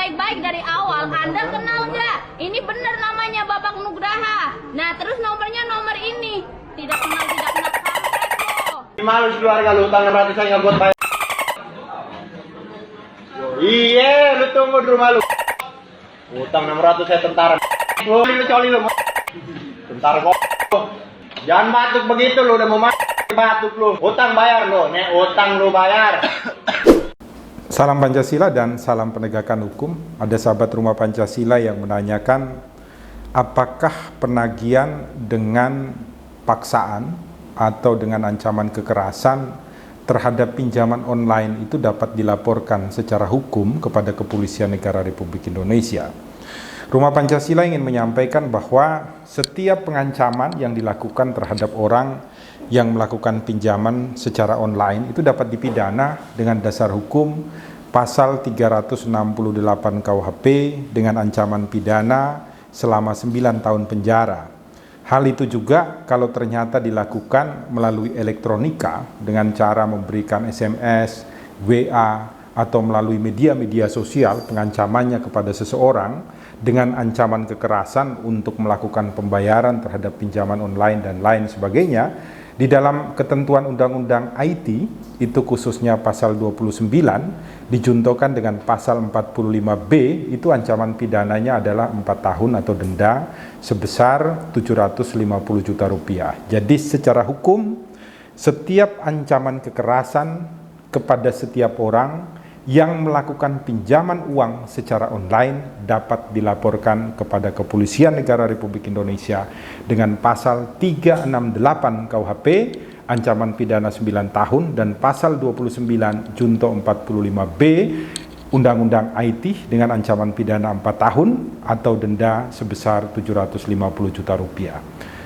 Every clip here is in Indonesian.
baik-baik dari awal. Anda kenal nggak? Ini benar namanya Bapak Nugraha. Nah, terus nomornya nomor ini. Tidak kenal kampret lo. Malu keluarga lu, utang 600 saya nggak buat bayar. Iya, lu tunggu di rumah lu. Utang 600 saya tentara. Lu coli lu. Tentara kok. Jangan batuk begitu lu, udah mau mati batuk lu. Utang bayar lu, nih utang lu bayar. Salam Pancasila dan salam penegakan hukum. Ada sahabat Rumah Pancasila yang menanyakan apakah penagihan dengan paksaan atau dengan ancaman kekerasan terhadap pinjaman online itu dapat dilaporkan secara hukum kepada Kepolisian Negara Republik Indonesia. Rumah Pancasila ingin menyampaikan bahwa setiap pengancaman yang dilakukan terhadap orang yang melakukan pinjaman secara online itu dapat dipidana dengan dasar hukum pasal 368 KUHP dengan ancaman pidana selama 9 tahun penjara. Hal itu juga kalau ternyata dilakukan melalui elektronika dengan cara memberikan SMS, WA, atau melalui media-media sosial pengancamannya kepada seseorang dengan ancaman kekerasan untuk melakukan pembayaran terhadap pinjaman online dan lain sebagainya. Di dalam ketentuan Undang-Undang IT itu khususnya pasal 29 dijuntokan dengan pasal 45B itu ancaman pidananya adalah 4 tahun atau denda sebesar 750 juta rupiah. Jadi secara hukum setiap ancaman kekerasan kepada setiap orang yang melakukan pinjaman uang secara online dapat dilaporkan kepada Kepolisian Negara Republik Indonesia dengan pasal 368 KUHP ancaman pidana 9 tahun dan pasal 29 junto 45B Undang-Undang IT dengan ancaman pidana 4 tahun atau denda sebesar 750 juta rupiah.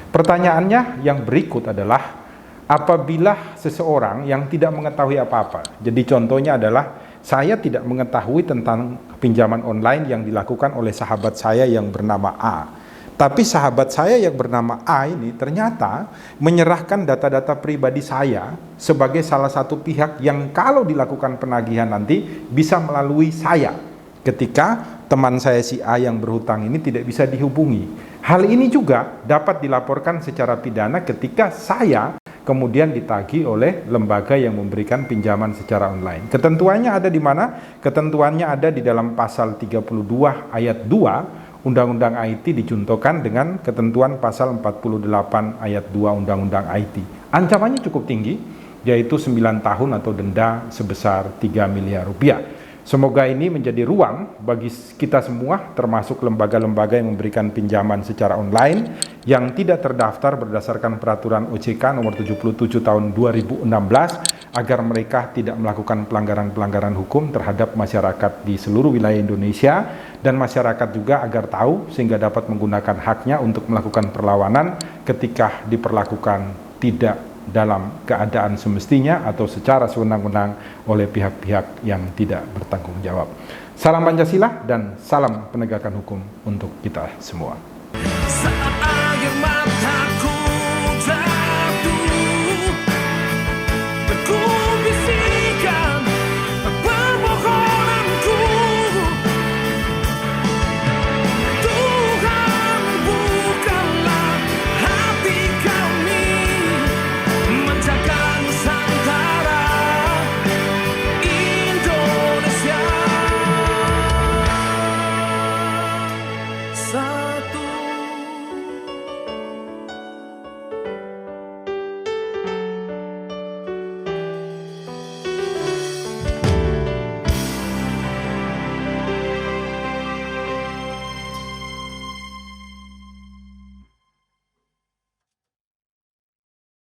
Pertanyaannya yang berikut adalah apabila seseorang yang tidak mengetahui apa-apa, jadi contohnya adalah saya tidak mengetahui tentang pinjaman online yang dilakukan oleh sahabat saya yang bernama A. Tapi sahabat saya yang bernama A ini ternyata menyerahkan data-data pribadi saya sebagai salah satu pihak yang kalau dilakukan penagihan nanti bisa melalui saya. Ketika teman saya si A yang berhutang ini tidak bisa dihubungi. Hal ini juga dapat dilaporkan secara pidana ketika saya kemudian ditagih oleh lembaga yang memberikan pinjaman secara online. Ketentuannya ada di mana? Ketentuannya ada di dalam pasal 32 ayat 2 Undang-Undang IT dijuntokan dengan ketentuan pasal 48 ayat 2 Undang-Undang IT. Ancamannya cukup tinggi, yaitu 9 tahun atau denda sebesar 3 miliar rupiah. Semoga ini menjadi ruang bagi kita semua, termasuk lembaga-lembaga yang memberikan pinjaman secara online yang tidak terdaftar berdasarkan peraturan OJK nomor 77 tahun 2016 agar mereka tidak melakukan pelanggaran-pelanggaran hukum terhadap masyarakat di seluruh wilayah Indonesia dan masyarakat juga agar tahu sehingga dapat menggunakan haknya untuk melakukan perlawanan ketika diperlakukan tidak dalam keadaan semestinya atau secara sewenang-wenang oleh pihak-pihak yang tidak bertanggung jawab. Salam Pancasila dan salam penegakan hukum untuk kita semua.